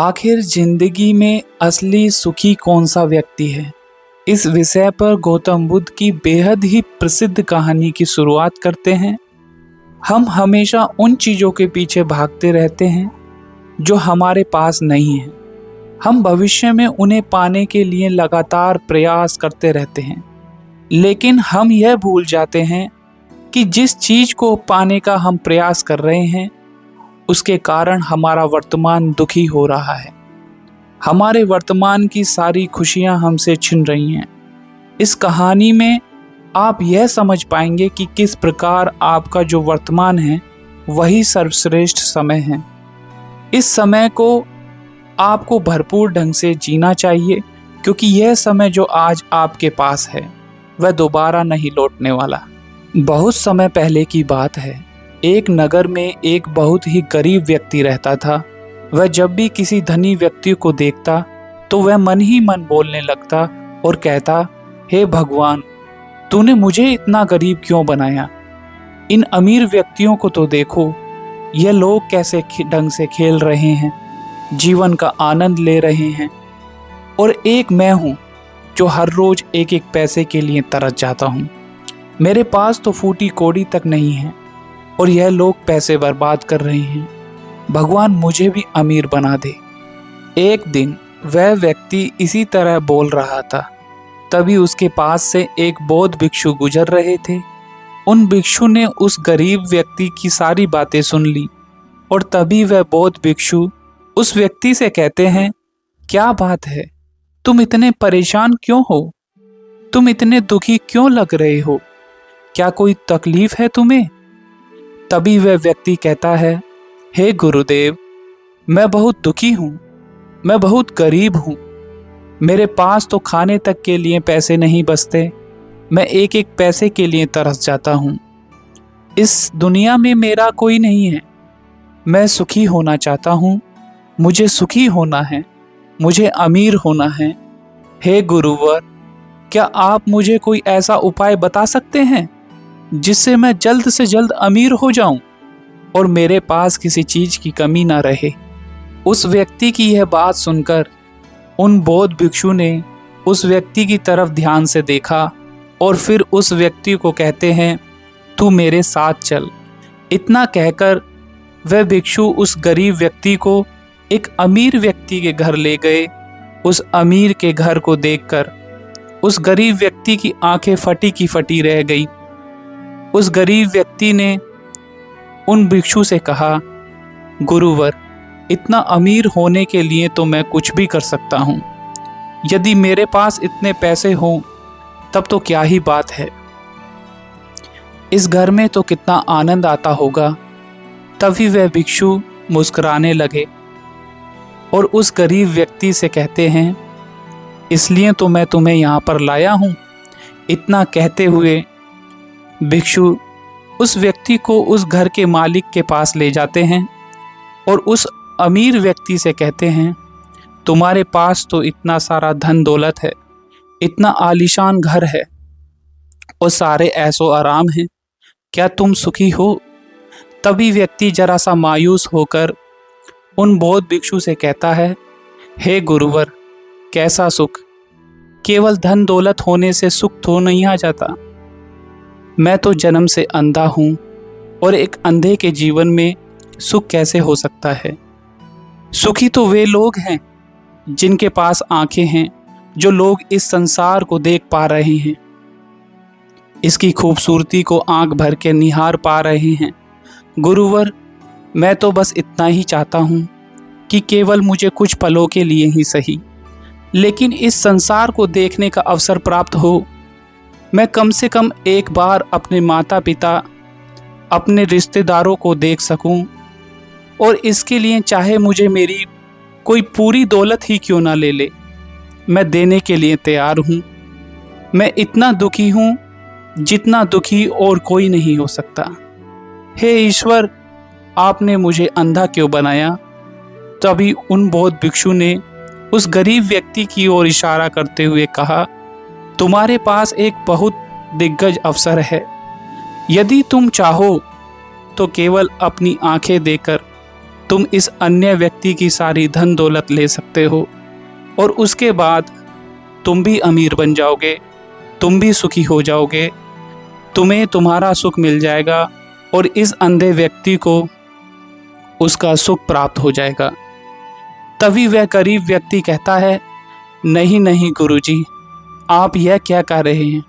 आखिर जिंदगी में असली सुखी कौन सा व्यक्ति है? इस विषय पर गौतम बुद्ध की बेहद ही प्रसिद्ध कहानी की शुरुआत करते हैं। हम हमेशा उन चीज़ों के पीछे भागते रहते हैं जो हमारे पास नहीं है। हम भविष्य में उन्हें पाने के लिए लगातार प्रयास करते रहते हैं, लेकिन हम यह भूल जाते हैं कि जिस चीज़ को पाने का हम प्रयास कर रहे हैं उसके कारण हमारा वर्तमान दुखी हो रहा है। हमारे वर्तमान की सारी खुशियां हमसे छिन रही हैं। इस कहानी में आप यह समझ पाएंगे कि किस प्रकार आपका जो वर्तमान है वही सर्वश्रेष्ठ समय है। इस समय को आपको भरपूर ढंग से जीना चाहिए, क्योंकि यह समय जो आज आपके पास है वह दोबारा नहीं लौटने वाला। बहुत समय पहले की बात है। एक नगर में एक बहुत ही गरीब व्यक्ति रहता था। वह जब भी किसी धनी व्यक्ति को देखता तो वह मन ही मन बोलने लगता और कहता, हे भगवान, तूने मुझे इतना गरीब क्यों बनाया? इन अमीर व्यक्तियों को तो देखो, यह लोग कैसे ढंग से खेल रहे हैं, जीवन का आनंद ले रहे हैं, और एक मैं हूँ जो हर रोज एक एक पैसे के लिए तरस जाता हूँ। मेरे पास तो फूटी कौड़ी तक नहीं है और यह लोग पैसे बर्बाद कर रहे हैं। भगवान, मुझे भी अमीर बना दे। एक दिन वह व्यक्ति इसी तरह बोल रहा था। तभी उसके पास से एक बौद्ध भिक्षु गुजर रहे थे। उन भिक्षु ने उस गरीब व्यक्ति की सारी बातें सुन ली और तभी वह बौद्ध भिक्षु उस व्यक्ति से कहते हैं, क्या बात है, तुम इतने परेशान क्यों हो? तुम इतने दुखी क्यों लग रहे हो? क्या कोई तकलीफ है तुम्हें? तभी वह व्यक्ति कहता है, हे गुरुदेव, मैं बहुत दुखी हूँ, मैं बहुत गरीब हूँ। मेरे पास तो खाने तक के लिए पैसे नहीं बचते। मैं एक एक पैसे के लिए तरस जाता हूँ। इस दुनिया में मेरा कोई नहीं है। मैं सुखी होना चाहता हूँ। मुझे सुखी होना है, मुझे अमीर होना है। हे गुरुवर, क्या आप मुझे कोई ऐसा उपाय बता सकते हैं जिससे मैं जल्द से जल्द अमीर हो जाऊं और मेरे पास किसी चीज की कमी ना रहे? उस व्यक्ति की यह बात सुनकर उन बौद्ध भिक्षु ने उस व्यक्ति की तरफ ध्यान से देखा और फिर उस व्यक्ति को कहते हैं, तू मेरे साथ चल। इतना कहकर वह भिक्षु उस गरीब व्यक्ति को एक अमीर व्यक्ति के घर ले गए। उस अमीर के घर को देखकर उस गरीब व्यक्ति की आंखें फटी की फटी रह गई। उस गरीब व्यक्ति ने उन भिक्षु से कहा, गुरुवर, इतना अमीर होने के लिए तो मैं कुछ भी कर सकता हूँ। यदि मेरे पास इतने पैसे हों तब तो क्या ही बात है। इस घर में तो कितना आनंद आता होगा। तभी वह भिक्षु मुस्कुराने लगे और उस गरीब व्यक्ति से कहते हैं, इसलिए तो मैं तुम्हें यहाँ पर लाया हूँ। इतना कहते हुए भिक्षु उस व्यक्ति को उस घर के मालिक के पास ले जाते हैं और उस अमीर व्यक्ति से कहते हैं, तुम्हारे पास तो इतना सारा धन दौलत है, इतना आलीशान घर है और सारे ऐशो आराम हैं, क्या तुम सुखी हो? तभी व्यक्ति जरा सा मायूस होकर उन बौद्ध भिक्षु से कहता है, हे गुरुवर, कैसा सुख? केवल धन दौलत होने से सुख तो नहीं आ जाता। मैं तो जन्म से अंधा हूँ और एक अंधे के जीवन में सुख कैसे हो सकता है? सुखी तो वे लोग हैं जिनके पास आंखें हैं, जो लोग इस संसार को देख पा रहे हैं, इसकी खूबसूरती को आंख भर के निहार पा रहे हैं। गुरुवर, मैं तो बस इतना ही चाहता हूँ कि केवल मुझे कुछ पलों के लिए ही सही, लेकिन इस संसार को देखने का अवसर प्राप्त हो। मैं कम से कम एक बार अपने माता पिता, अपने रिश्तेदारों को देख सकूं, और इसके लिए चाहे मुझे मेरी कोई पूरी दौलत ही क्यों ना ले ले, मैं देने के लिए तैयार हूँ। मैं इतना दुखी हूँ जितना दुखी और कोई नहीं हो सकता। हे ईश्वर, आपने मुझे अंधा क्यों बनाया? तभी उन बौद्ध भिक्षु ने उस गरीब व्यक्ति की ओर इशारा करते हुए कहा, तुम्हारे पास एक बहुत दिग्गज अवसर है। यदि तुम चाहो तो केवल अपनी आंखें देकर तुम इस अन्य व्यक्ति की सारी धन दौलत ले सकते हो और उसके बाद तुम भी अमीर बन जाओगे, तुम भी सुखी हो जाओगे, तुम्हें तुम्हारा सुख मिल जाएगा और इस अंधे व्यक्ति को उसका सुख प्राप्त हो जाएगा। तभी वह गरीब व्यक्ति कहता है, नहीं नहीं गुरुजी, आप यह क्या कह रहे हैं?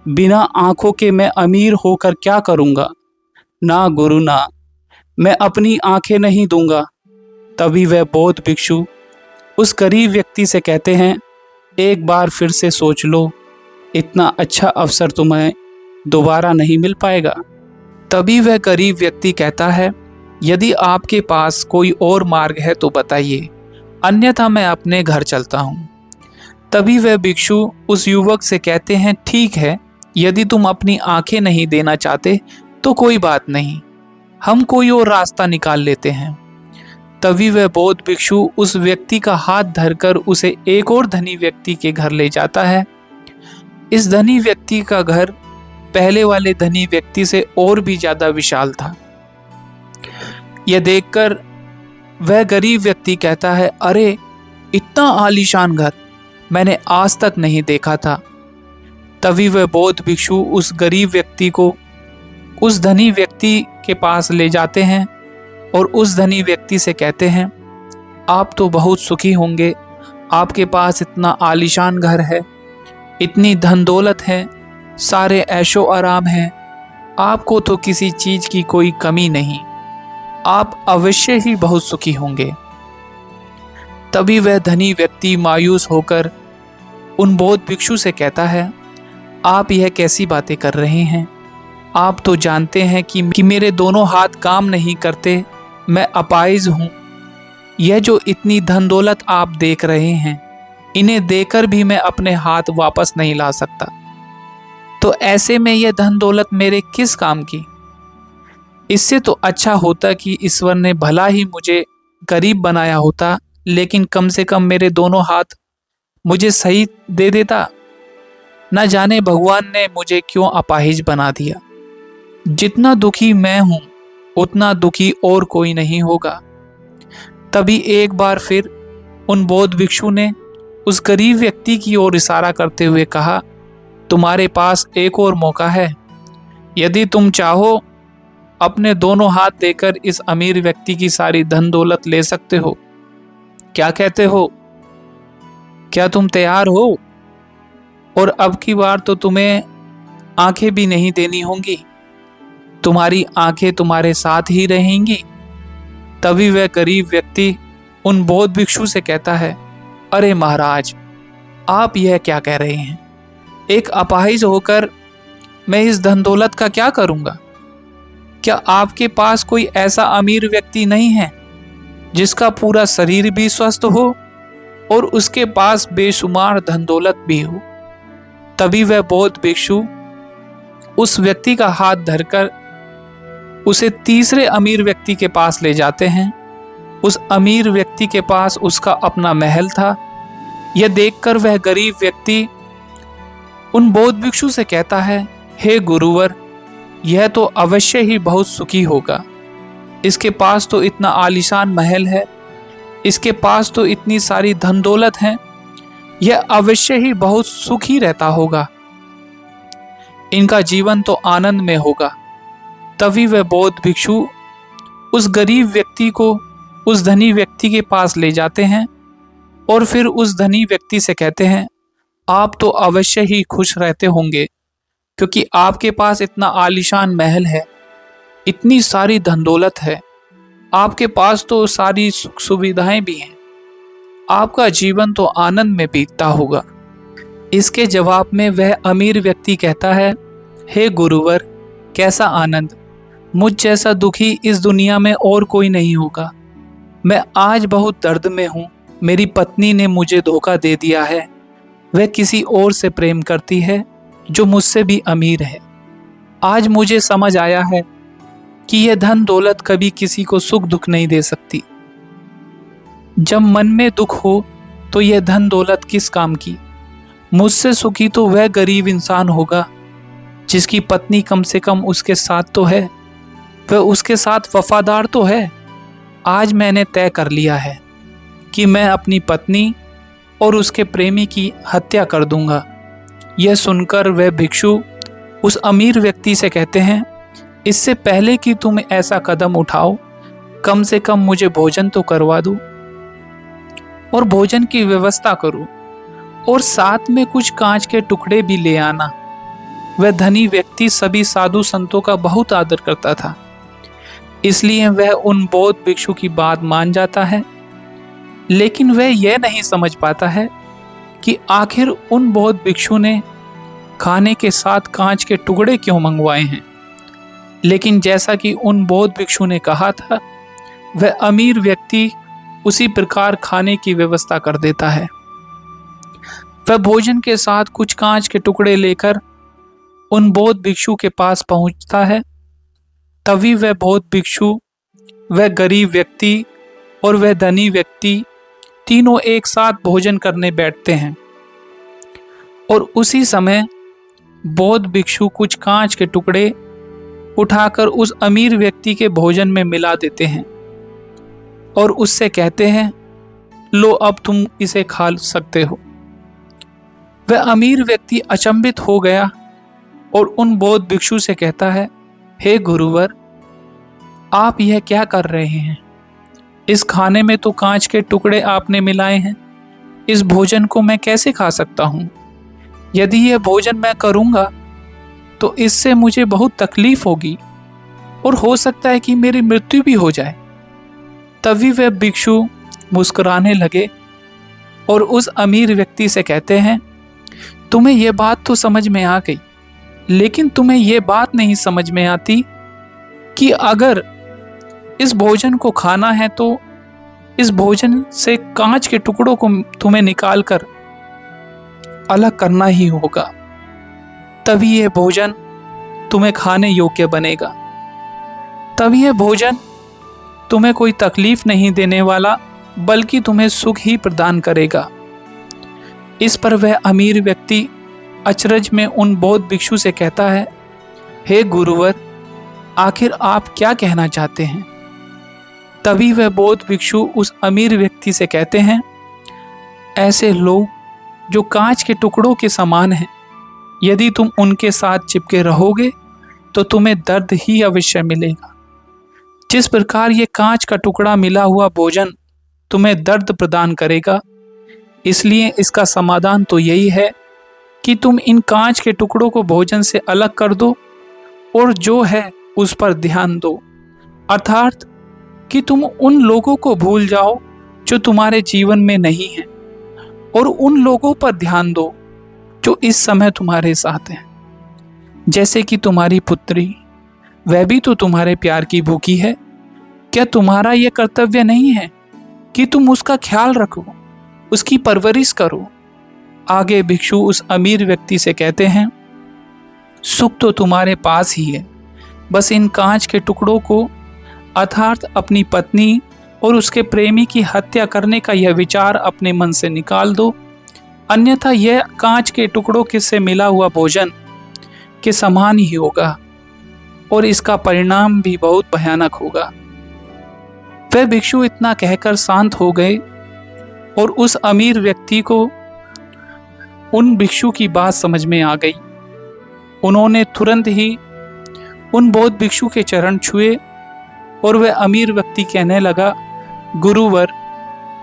बिना आंखों के मैं अमीर होकर क्या करूँगा? ना गुरु ना, मैं अपनी आंखें नहीं दूंगा। तभी वह बौद्ध भिक्षु उस गरीब व्यक्ति से कहते हैं, एक बार फिर से सोच लो, इतना अच्छा अवसर तुम्हें दोबारा नहीं मिल पाएगा। तभी वह गरीब व्यक्ति कहता है, यदि आपके पास कोई और मार्ग है तो बताइए, अन्यथा मैं अपने घर चलता हूँ। तभी वह भिक्षु उस युवक से कहते हैं, ठीक है, यदि तुम अपनी आंखें नहीं देना चाहते तो कोई बात नहीं, हम कोई और रास्ता निकाल लेते हैं। तभी वह बौद्ध भिक्षु उस व्यक्ति का हाथ धरकर उसे एक और धनी व्यक्ति के घर ले जाता है। इस धनी व्यक्ति का घर पहले वाले धनी व्यक्ति से और भी ज्यादा विशाल था। यह देखकर वह गरीब व्यक्ति कहता है, अरे इतना आलीशान घर मैंने आज तक नहीं देखा था। तभी वह बौद्ध भिक्षु उस गरीब व्यक्ति को उस धनी व्यक्ति के पास ले जाते हैं और उस धनी व्यक्ति से कहते हैं, आप तो बहुत सुखी होंगे, आपके पास इतना आलीशान घर है, इतनी धन दौलत है, सारे ऐशो आराम है, आपको तो किसी चीज की कोई कमी नहीं, आप अवश्य ही बहुत सुखी होंगे। तभी वह धनी व्यक्ति मायूस होकर उन बौद्ध भिक्षु से कहता है, आप यह कैसी बातें कर रहे हैं? आप तो जानते हैं कि मेरे दोनों हाथ काम नहीं करते, मैं अपाहिज हूँ। यह जो इतनी धन दौलत आप देख रहे हैं, इन्हें देकर भी मैं अपने हाथ वापस नहीं ला सकता। तो ऐसे में यह धन दौलत मेरे किस काम की? इससे तो अच्छा होता कि ईश्वर ने भला ही मुझे गरीब बनाया होता, लेकिन कम से कम मेरे दोनों हाथ मुझे सही दे देता। न जाने भगवान ने मुझे क्यों अपाहिज बना दिया। जितना दुखी मैं हूं उतना दुखी और कोई नहीं होगा। तभी एक बार फिर उन बौद्ध भिक्षु ने उस गरीब व्यक्ति की ओर इशारा करते हुए कहा, तुम्हारे पास एक और मौका है, यदि तुम चाहो अपने दोनों हाथ देकर इस अमीर व्यक्ति की सारी धन दौलत ले सकते हो। क्या कहते हो? क्या तुम तैयार हो? और अब की बार तो तुम्हें आंखें भी नहीं देनी होंगी, तुम्हारी आंखें तुम्हारे साथ ही रहेंगी। तभी वह गरीब व्यक्ति उन बौद्ध भिक्षु से कहता है, अरे महाराज, आप यह क्या कह रहे हैं? एक अपाहिज होकर मैं इस धन दौलत का क्या करूंगा? क्या आपके पास कोई ऐसा अमीर व्यक्ति नहीं है जिसका पूरा शरीर भी स्वस्थ हो और उसके पास बेशुमार धन दौलत भी हो? तभी वह बौद्ध भिक्षु उस व्यक्ति का हाथ धरकर उसे तीसरे अमीर व्यक्ति के पास ले जाते हैं। उस अमीर व्यक्ति के पास उसका अपना महल था। यह देखकर वह गरीब व्यक्ति उन बौद्ध भिक्षु से कहता है, हे गुरुवर, यह तो अवश्य ही बहुत सुखी होगा। इसके पास तो इतना आलीशान महल है, इसके पास तो इतनी सारी धन दौलत है, यह अवश्य ही बहुत सुखी रहता होगा, इनका जीवन तो आनंद में होगा। तभी वह बौद्ध भिक्षु उस गरीब व्यक्ति को उस धनी व्यक्ति के पास ले जाते हैं और फिर उस धनी व्यक्ति से कहते हैं, आप तो अवश्य ही खुश रहते होंगे क्योंकि आपके पास इतना आलीशान महल है, इतनी सारी धन दौलत है, आपके पास तो सारी सुख सुविधाएं भी हैं, आपका जीवन तो आनंद में बीतता होगा। इसके जवाब में वह अमीर व्यक्ति कहता है, हे गुरुवर, कैसा आनंद, मुझ जैसा दुखी इस दुनिया में और कोई नहीं होगा। मैं आज बहुत दर्द में हूँ, मेरी पत्नी ने मुझे धोखा दे दिया है, वह किसी और से प्रेम करती है जो मुझसे भी अमीर है। आज मुझे समझ आया है कि यह धन दौलत कभी किसी को सुख दुख नहीं दे सकती। जब मन में दुख हो तो यह धन दौलत किस काम की? मुझसे सुखी तो वह गरीब इंसान होगा जिसकी पत्नी कम से कम उसके साथ तो है, वह उसके साथ वफादार तो है। आज मैंने तय कर लिया है कि मैं अपनी पत्नी और उसके प्रेमी की हत्या कर दूंगा। यह सुनकर वह भिक्षु उस अमीर व्यक्ति से कहते हैं, इससे पहले कि तुम ऐसा कदम उठाओ, कम से कम मुझे भोजन तो करवा दो और भोजन की व्यवस्था करो, और साथ में कुछ कांच के टुकड़े भी ले आना। वह धनी व्यक्ति सभी साधु संतों का बहुत आदर करता था, इसलिए वह उन बौद्ध भिक्षु की बात मान जाता है। लेकिन वह यह नहीं समझ पाता है कि आखिर उन बौद्ध भिक्षु ने खाने के साथ कांच के टुकड़े क्यों मंगवाए हैं। लेकिन जैसा कि उन बौद्ध भिक्षु ने कहा था, वह अमीर व्यक्ति उसी प्रकार खाने की व्यवस्था कर देता है। वह भोजन के साथ कुछ कांच के टुकड़े लेकर उन बौद्ध भिक्षु के पास पहुंचता है। तभी वह बौद्ध भिक्षु, वह गरीब व्यक्ति और वह धनी व्यक्ति तीनों एक साथ भोजन करने बैठते हैं। और उसी समय बौद्ध भिक्षु कुछ कांच के टुकड़े उठाकर उस अमीर व्यक्ति के भोजन में मिला देते हैं और उससे कहते हैं, लो अब तुम इसे खा सकते हो। वह अमीर व्यक्ति अचंभित हो गया और उन बौद्ध भिक्षु से कहता है, हे गुरुवर, आप यह क्या कर रहे हैं? इस खाने में तो कांच के टुकड़े आपने मिलाए हैं। इस भोजन को मैं कैसे खा सकता हूँ? यदि यह भोजन मैं करूँगा तो इससे मुझे बहुत तकलीफ होगी और हो सकता है कि मेरी मृत्यु भी हो जाए। तभी वह भिक्षु मुस्कुराने लगे और उस अमीर व्यक्ति से कहते हैं, तुम्हें यह बात तो समझ में आ गई, लेकिन तुम्हें यह बात नहीं समझ में आती कि अगर इस भोजन को खाना है तो इस भोजन से कांच के टुकड़ों को तुम्हें निकालकर अलग करना ही होगा, तभी यह भोजन तुम्हें खाने योग्य बनेगा। तभी यह भोजन तुम्हें कोई तकलीफ नहीं देने वाला, बल्कि तुम्हें सुख ही प्रदान करेगा। इस पर वह अमीर व्यक्ति अचरज में उन बौद्ध भिक्षु से कहता है, हे गुरुवर, आखिर आप क्या कहना चाहते हैं? तभी वह बौद्ध भिक्षु उस अमीर व्यक्ति से कहते हैं, ऐसे लोग जो कांच के टुकड़ों के समान हैं, यदि तुम उनके साथ चिपके रहोगे तो तुम्हें दर्द ही अवश्य मिलेगा। जिस प्रकार ये कांच का टुकड़ा मिला हुआ भोजन तुम्हें दर्द प्रदान करेगा, इसलिए इसका समाधान तो यही है कि तुम इन कांच के टुकड़ों को भोजन से अलग कर दो और जो है उस पर ध्यान दो, अर्थात कि तुम उन लोगों को भूल जाओ जो तुम्हारे जीवन में नहीं हैं और उन लोगों पर ध्यान दो जो इस समय तुम्हारे साथ हैं। जैसे कि तुम्हारी पुत्री, वह भी तो तुम्हारे प्यार की भूखी है। क्या तुम्हारा यह कर्तव्य नहीं है कि तुम उसका ख्याल रखो, उसकी परवरिश करो? आगे भिक्षु उस अमीर व्यक्ति से कहते हैं, सुख तो तुम्हारे पास ही है, बस इन कांच के टुकड़ों को अर्थात अपनी पत्नी और उसके प्रेमी की हत्या करने का यह विचार अपने मन से निकाल दो, अन्यथा यह कांच के टुकड़ों के से मिला हुआ भोजन के समान ही होगा और इसका परिणाम भी बहुत भयानक होगा। वह भिक्षु इतना कहकर शांत हो गए और उस अमीर व्यक्ति को उन भिक्षु की बात समझ में आ गई। उन्होंने तुरंत ही उन बौद्ध भिक्षु के चरण छुए और वह अमीर व्यक्ति कहने लगा, गुरुवर,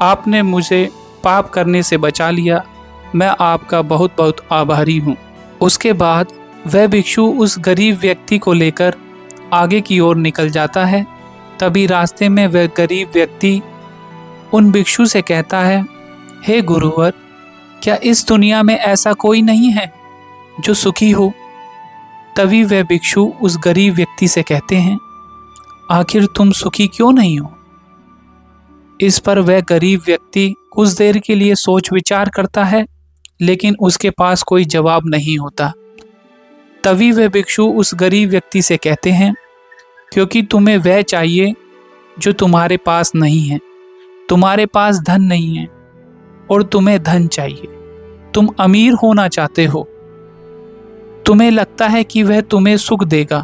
आपने मुझे पाप करने से बचा लिया, मैं आपका बहुत बहुत आभारी हूँ। उसके बाद वह भिक्षु उस गरीब व्यक्ति को लेकर आगे की ओर निकल जाता है। तभी रास्ते में वह गरीब व्यक्ति उन भिक्षु से कहता है, हे गुरुवर, क्या इस दुनिया में ऐसा कोई नहीं है जो सुखी हो? तभी वह भिक्षु उस गरीब व्यक्ति से कहते हैं, आखिर तुम सुखी क्यों नहीं हो? इस पर वह गरीब व्यक्ति कुछ देर के लिए सोच विचार करता है, लेकिन उसके पास कोई जवाब नहीं होता। तभी वह भिक्षु उस गरीब व्यक्ति से कहते हैं, क्योंकि तुम्हें वह चाहिए जो तुम्हारे पास नहीं है। तुम्हारे पास धन नहीं है और तुम्हें धन चाहिए। तुम अमीर होना चाहते हो। तुम्हें लगता है कि वह तुम्हें सुख देगा,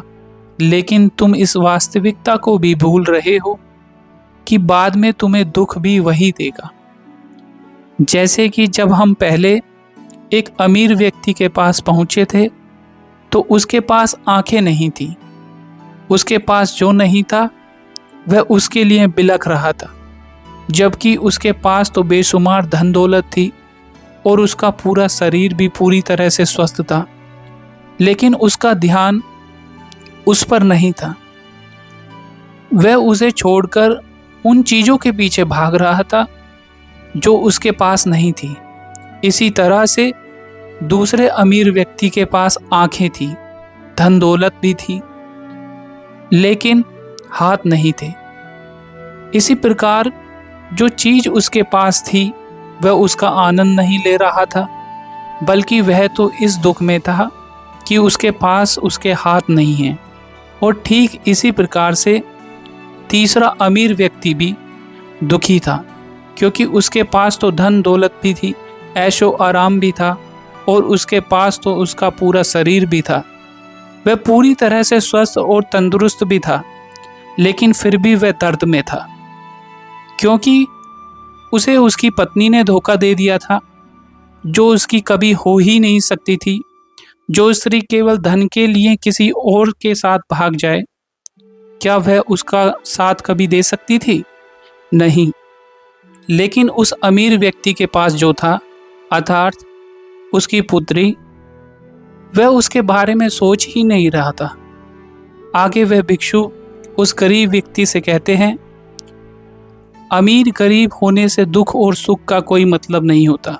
लेकिन तुम इस वास्तविकता को भी भूल रहे हो कि बाद में तुम्हें दुख भी वही देगा। जैसे कि जब हम पहले एक अमीर व्यक्ति के पास पहुंचे थे तो उसके पास आंखें नहीं थी, उसके पास जो नहीं था वह उसके लिए बिलख रहा था, जबकि उसके पास तो बेशुमार धन दौलत थी और उसका पूरा शरीर भी पूरी तरह से स्वस्थ था, लेकिन उसका ध्यान उस पर नहीं था। वह उसे छोड़कर उन चीज़ों के पीछे भाग रहा था जो उसके पास नहीं थी। इसी तरह से दूसरे अमीर व्यक्ति के पास आंखें थी, धन दौलत भी थी, लेकिन हाथ नहीं थे। इसी प्रकार जो चीज उसके पास थी वह उसका आनंद नहीं ले रहा था, बल्कि वह तो इस दुख में था कि उसके पास उसके हाथ नहीं हैं। और ठीक इसी प्रकार से तीसरा अमीर व्यक्ति भी दुखी था, क्योंकि उसके पास तो धन दौलत भी थी, ऐशो आराम भी था और उसके पास तो उसका पूरा शरीर भी था। वह पूरी तरह से स्वस्थ और तंदुरुस्त भी था, लेकिन फिर भी वह दर्द में था, क्योंकि उसे उसकी पत्नी ने धोखा दे दिया था, जो उसकी कभी हो ही नहीं सकती थी। जो स्त्री केवल धन के लिए किसी और के साथ भाग जाए, क्या वह उसका साथ कभी दे सकती थी? नहीं। लेकिन उस अमीर व्यक्ति के पास जो था, अर्थात उसकी पुत्री, वह उसके बारे में सोच ही नहीं रहा था। आगे वह भिक्षु उस गरीब व्यक्ति से कहते हैं, अमीर गरीब होने से दुख और सुख का कोई मतलब नहीं होता।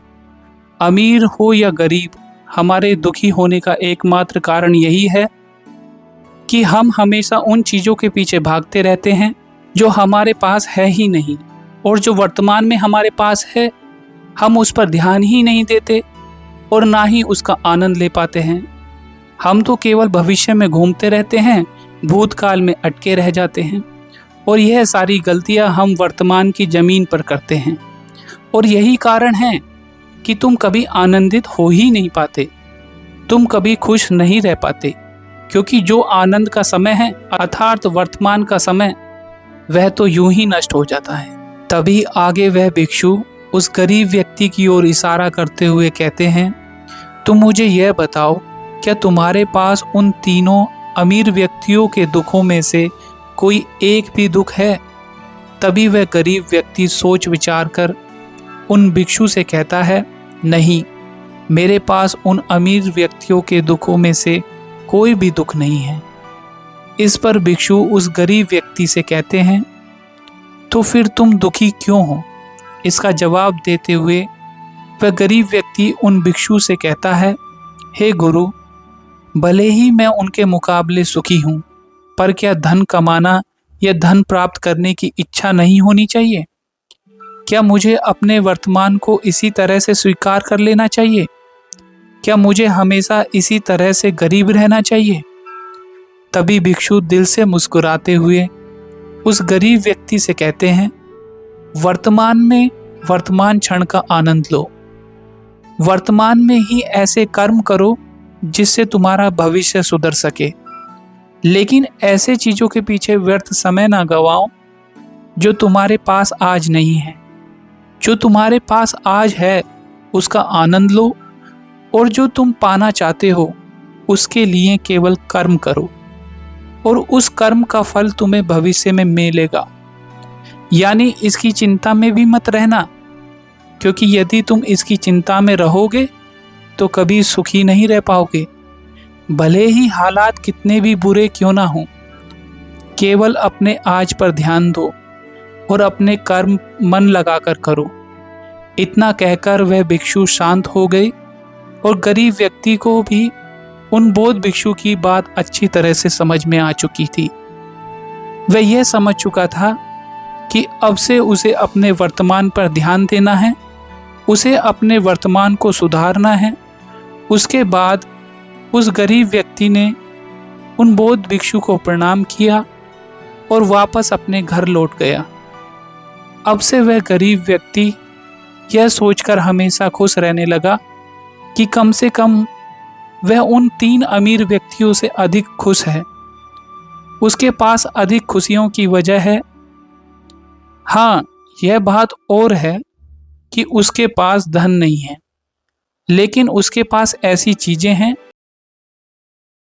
अमीर हो या गरीब, हमारे दुखी होने का एकमात्र कारण यही है कि हम हमेशा उन चीज़ों के पीछे भागते रहते हैं जो हमारे पास है ही नहीं, और जो वर्तमान में हमारे पास है हम उस पर ध्यान ही नहीं देते और ना ही उसका आनंद ले पाते हैं। हम तो केवल भविष्य में घूमते रहते हैं, भूतकाल में अटके रह जाते हैं, और यह सारी गलतियां हम वर्तमान की जमीन पर करते हैं। और यही कारण है कि तुम कभी आनंदित हो ही नहीं पाते, तुम कभी खुश नहीं रह पाते, क्योंकि जो आनंद का समय है अर्थात वर्तमान का समय, वह तो यूं ही नष्ट हो जाता है। तभी आगे वह भिक्षु उस गरीब व्यक्ति की ओर इशारा करते हुए कहते हैं, तुम मुझे यह बताओ, क्या तुम्हारे पास उन तीनों अमीर व्यक्तियों के दुखों में से कोई एक भी दुख है? तभी वह गरीब व्यक्ति सोच विचार कर उन भिक्षु से कहता है, नहीं, मेरे पास उन अमीर व्यक्तियों के दुखों में से कोई भी दुख नहीं है। इस पर भिक्षु उस गरीब व्यक्ति से कहते हैं, तो फिर तुम दुखी क्यों हो? इसका जवाब देते हुए वह गरीब व्यक्ति उन भिक्षु से कहता है, हे गुरु, भले ही मैं उनके मुकाबले सुखी हूँ, पर क्या धन कमाना या धन प्राप्त करने की इच्छा नहीं होनी चाहिए? क्या मुझे अपने वर्तमान को इसी तरह से स्वीकार कर लेना चाहिए? क्या मुझे हमेशा इसी तरह से गरीब रहना चाहिए? तभी भिक्षु दिल से मुस्कुराते हुए उस गरीब व्यक्ति से कहते हैं, वर्तमान में वर्तमान क्षण का आनंद लो, वर्तमान में ही ऐसे कर्म करो जिससे तुम्हारा भविष्य सुधर सके, लेकिन ऐसे चीजों के पीछे व्यर्थ समय ना गवाओ जो तुम्हारे पास आज नहीं है। जो तुम्हारे पास आज है उसका आनंद लो, और जो तुम पाना चाहते हो उसके लिए केवल कर्म करो, और उस कर्म का फल तुम्हें भविष्य में मिलेगा। यानी इसकी चिंता में भी मत रहना, क्योंकि यदि तुम इसकी चिंता में रहोगे तो कभी सुखी नहीं रह पाओगे। भले ही हालात कितने भी बुरे क्यों ना हो, केवल अपने आज पर ध्यान दो और अपने कर्म मन लगाकर करो। इतना कहकर वह भिक्षु शांत हो गई, और गरीब व्यक्ति को भी उन बौद्ध भिक्षु की बात अच्छी तरह से समझ में आ चुकी थी। वह यह समझ चुका था कि अब से उसे अपने वर्तमान पर ध्यान देना है, उसे अपने वर्तमान को सुधारना है। उसके बाद उस गरीब व्यक्ति ने उन बौद्ध भिक्षु को प्रणाम किया और वापस अपने घर लौट गया। अब से वह गरीब व्यक्ति यह सोचकर हमेशा खुश रहने लगा कि कम से कम वह उन 3 अमीर व्यक्तियों से अधिक खुश है। उसके पास अधिक खुशियों की वजह है हाँ, यह बात और है कि उसके पास धन नहीं है, लेकिन उसके पास ऐसी चीजें हैं